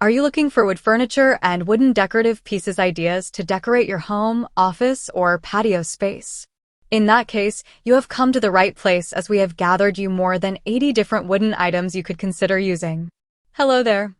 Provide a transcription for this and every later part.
Are you looking for wood furniture and wooden decorative pieces ideas to decorate your home, office, or patio space? In that case, you have come to the right place as we have gathered you more than 80 different wooden items you could consider using. Hello there,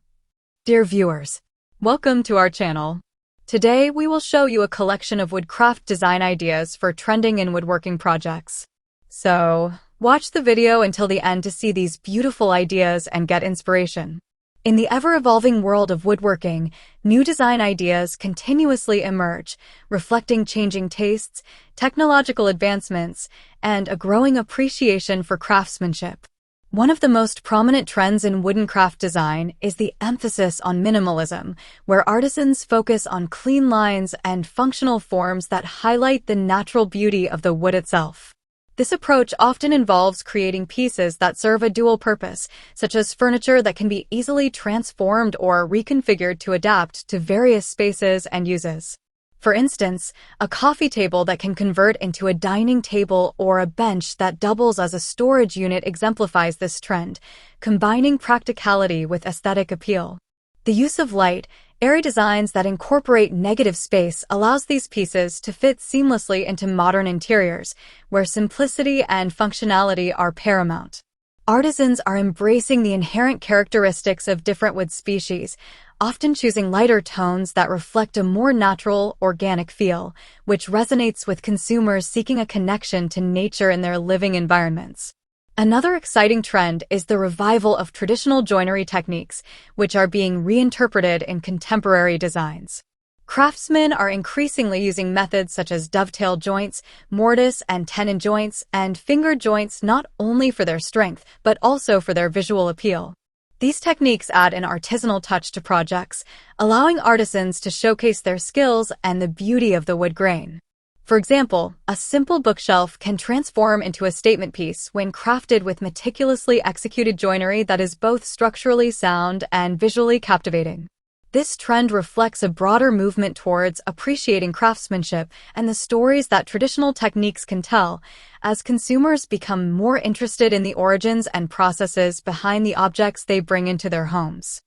dear viewers. Welcome to our channel. Today, we will show you a collection of woodcraft design ideas for trending in woodworking projects. So, watch the video until the end to see these beautiful ideas and get inspiration. In the ever-evolving world of woodworking, new design ideas continuously emerge, reflecting changing tastes, technological advancements, and a growing appreciation for craftsmanship. One of the most prominent trends in wooden craft design is the emphasis on minimalism, where artisans focus on clean lines and functional forms that highlight the natural beauty of the wood itself. This approach often involves creating pieces that serve a dual purpose, such as furniture that can be easily transformed or reconfigured to adapt to various spaces and uses. For instance, a coffee table that can convert into a dining table or a bench that doubles as a storage unit exemplifies this trend, combining practicality with aesthetic appeal. The use of light, airy designs that incorporate negative space allows these pieces to fit seamlessly into modern interiors, where simplicity and functionality are paramount. Artisans are embracing the inherent characteristics of different wood species, often choosing lighter tones that reflect a more natural, organic feel, which resonates with consumers seeking a connection to nature in their living environments. Another exciting trend is the revival of traditional joinery techniques, which are being reinterpreted in contemporary designs. Craftsmen are increasingly using methods such as dovetail joints, mortise and tenon joints, and finger joints not only for their strength, but also for their visual appeal. These techniques add an artisanal touch to projects, allowing artisans to showcase their skills and the beauty of the wood grain. For example, a simple bookshelf can transform into a statement piece when crafted with meticulously executed joinery that is both structurally sound and visually captivating. This trend reflects a broader movement towards appreciating craftsmanship and the stories that traditional techniques can tell, as consumers become more interested in the origins and processes behind the objects they bring into their homes.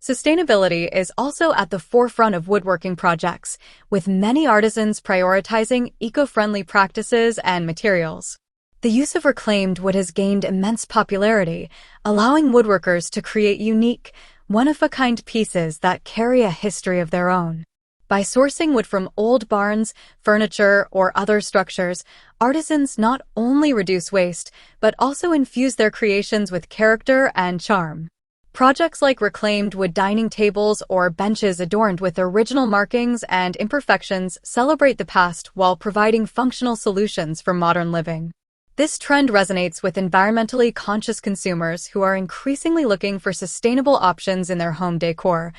Sustainability is also at the forefront of woodworking projects, with many artisans prioritizing eco-friendly practices and materials. The use of reclaimed wood has gained immense popularity, allowing woodworkers to create unique, one-of-a-kind pieces that carry a history of their own. By sourcing wood from old barns, furniture, or other structures, artisans not only reduce waste, but also infuse their creations with character and charm. Projects like reclaimed wood dining tables or benches adorned with original markings and imperfections celebrate the past while providing functional solutions for modern living. This trend resonates with environmentally conscious consumers who are increasingly looking for sustainable options in their home decor,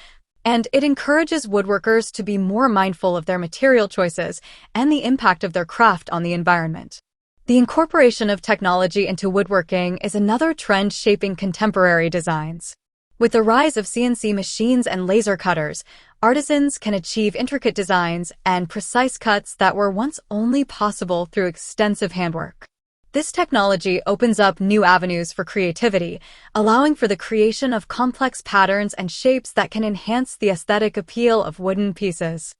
and it encourages woodworkers to be more mindful of their material choices and the impact of their craft on the environment. The incorporation of technology into woodworking is another trend shaping contemporary designs. With the rise of CNC machines and laser cutters, artisans can achieve intricate designs and precise cuts that were once only possible through extensive handwork. This technology opens up new avenues for creativity, allowing for the creation of complex patterns and shapes that can enhance the aesthetic appeal of wooden pieces.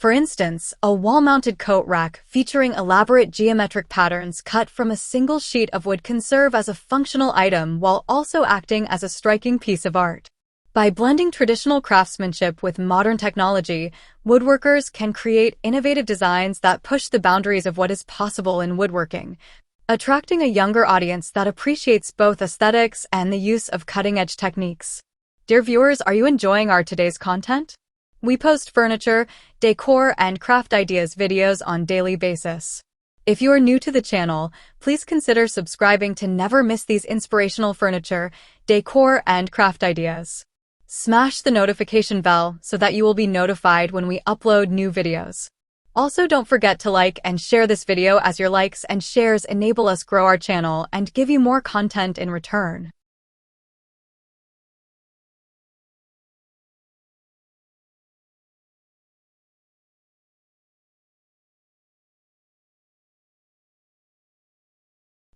For instance, a wall-mounted coat rack featuring elaborate geometric patterns cut from a single sheet of wood can serve as a functional item while also acting as a striking piece of art. By blending traditional craftsmanship with modern technology, woodworkers can create innovative designs that push the boundaries of what is possible in woodworking, attracting a younger audience that appreciates both aesthetics and the use of cutting-edge techniques. Dear viewers, are you enjoying our today's content? We post furniture, decor, and craft ideas videos on a daily basis. If you are new to the channel, please consider subscribing to never miss these inspirational furniture, decor, and craft ideas. Smash the notification bell so that you will be notified when we upload new videos. Also, don't forget to like and share this video as your likes and shares enable us grow our channel and give you more content in return.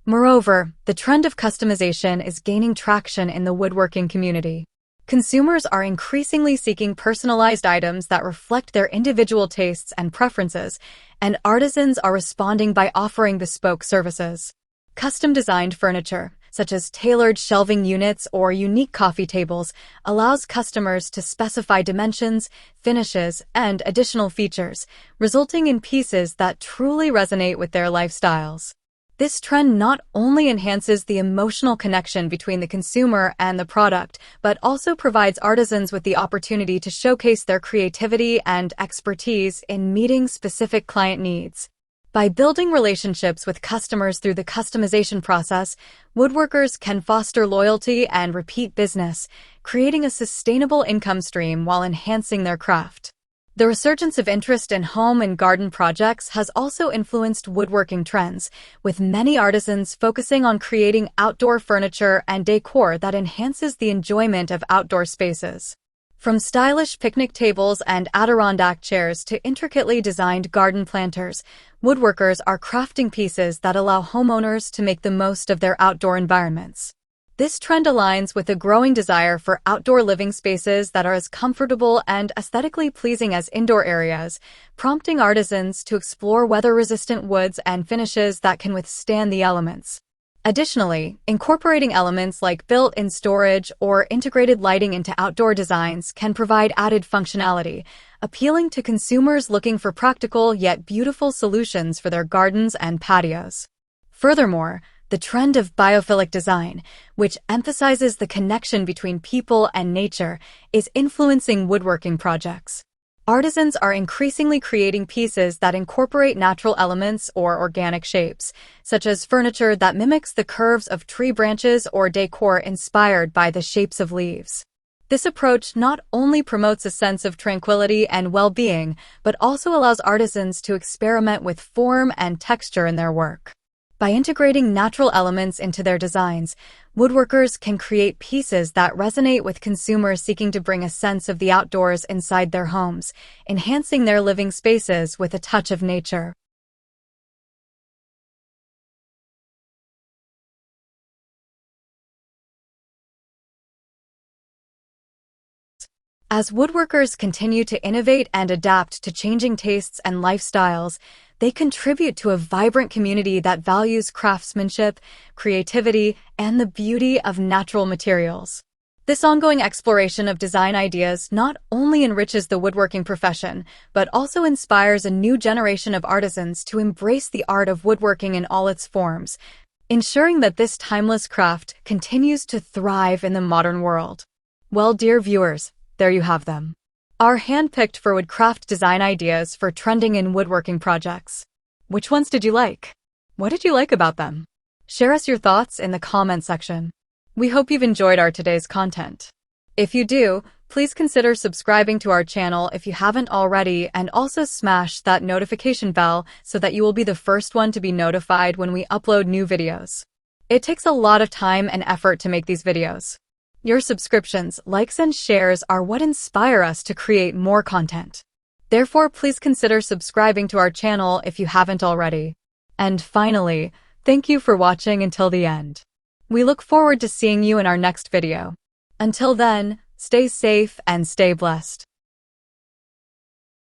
Moreover, the trend of customization is gaining traction in the woodworking community. Consumers are increasingly seeking personalized items that reflect their individual tastes and preferences, and artisans are responding by offering bespoke services. Custom-designed furniture, such as tailored shelving units or unique coffee tables, allows customers to specify dimensions, finishes, and additional features, resulting in pieces that truly resonate with their lifestyles. This trend not only enhances the emotional connection between the consumer and the product, but also provides artisans with the opportunity to showcase their creativity and expertise in meeting specific client needs. By building relationships with customers through the customization process, woodworkers can foster loyalty and repeat business, creating a sustainable income stream while enhancing their craft. The resurgence of interest in home and garden projects has also influenced woodworking trends, with many artisans focusing on creating outdoor furniture and decor that enhances the enjoyment of outdoor spaces. From stylish picnic tables and Adirondack chairs to intricately designed garden planters, woodworkers are crafting pieces that allow homeowners to make the most of their outdoor environments. This trend aligns with a growing desire for outdoor living spaces that are as comfortable and aesthetically pleasing as indoor areas, prompting artisans to explore weather-resistant woods and finishes that can withstand the elements. Additionally, incorporating elements like built-in storage or integrated lighting into outdoor designs can provide added functionality, appealing to consumers looking for practical yet beautiful solutions for their gardens and patios. Furthermore, the trend of biophilic design, which emphasizes the connection between people and nature, is influencing woodworking projects. Artisans are increasingly creating pieces that incorporate natural elements or organic shapes, such as furniture that mimics the curves of tree branches or decor inspired by the shapes of leaves. This approach not only promotes a sense of tranquility and well-being, but also allows artisans to experiment with form and texture in their work. By integrating natural elements into their designs, woodworkers can create pieces that resonate with consumers seeking to bring a sense of the outdoors inside their homes, enhancing their living spaces with a touch of nature. As woodworkers continue to innovate and adapt to changing tastes and lifestyles, they contribute to a vibrant community that values craftsmanship, creativity, and the beauty of natural materials. This ongoing exploration of design ideas not only enriches the woodworking profession, but also inspires a new generation of artisans to embrace the art of woodworking in all its forms, ensuring that this timeless craft continues to thrive in the modern world. Well, dear viewers, there you have them. Our hand-picked for woodcraft design ideas for trending in woodworking projects. Which ones did you like? What did you like about them? Share us your thoughts in the comment section. We hope you've enjoyed our today's content. If you do, please consider subscribing to our channel if you haven't already, and also smash that notification bell so that you will be the first one to be notified when we upload new videos. It takes a lot of time and effort to make these videos. Your subscriptions, likes, and shares are what inspire us to create more content. Therefore, please consider subscribing to our channel if you haven't already. And finally, thank you for watching until the end. We look forward to seeing you in our next video. Until then, stay safe and stay blessed.